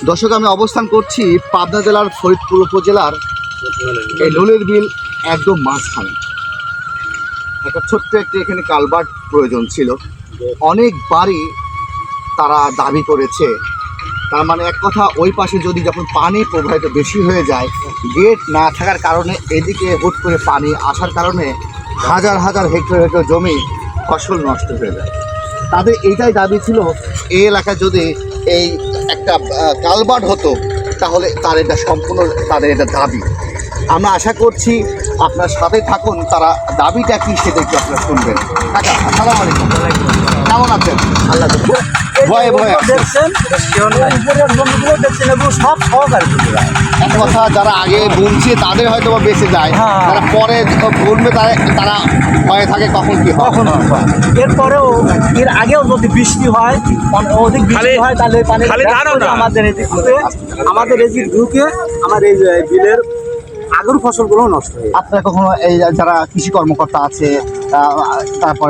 দর্শক, আমি অবস্থান করছি পাবনা জেলার ফরিদপুর উপজেলার এই নুলের বিল একদম মাঝখানে। একটা ছোট্ট একটি এখানে কালভার্ট প্রয়োজন ছিল। অনেক বাড়ি তারা দাবি করেছে। তার মানে এক কথা, ওই পাশে যদি যখন পানি প্রবাহিত বেশি হয়ে যায়, গেট না থাকার কারণে এদিকে হুট করে পানি আসার কারণে হাজার হাজার হেক্টর হেক্টর জমি ফসল নষ্ট হয়ে যায়। তাদের এইটাই দাবি ছিল, এই এলাকায় যদি এই একটা কালভার্ট হতো তাহলে তার এটা সম্পূর্ণ তাদের এটা দাবি। আমরা আশা করছি আপনার সাথে থাকুন, তারা দাবিটা কি সেটা একটু আপনারা শুনবেন। কাকা, আসসালামু আলাইকুম, কেমন আছেন? আল্লাহ ভয়ে ভয়ে দেখছেন, সব সহকারী এক কথা, যারা আগে বুনছে তাদের হয়তো বা বেঁচে যায়, যারা পরে বুনবে তারা ভয়ে থাকে কখন কি হয়। এরপরেও এর আগেও যদি বৃষ্টি হয়, অধিক বৃষ্টি হয়, তাহলে পানি আমাদের এদিক থেকে আমাদের এদিক ঢুকে আমার এই বিলের আগের ফসলগুলো নষ্ট হয়। আপনারা কখনো এই যারা কৃষি কর্মকর্তা আছে তারপরে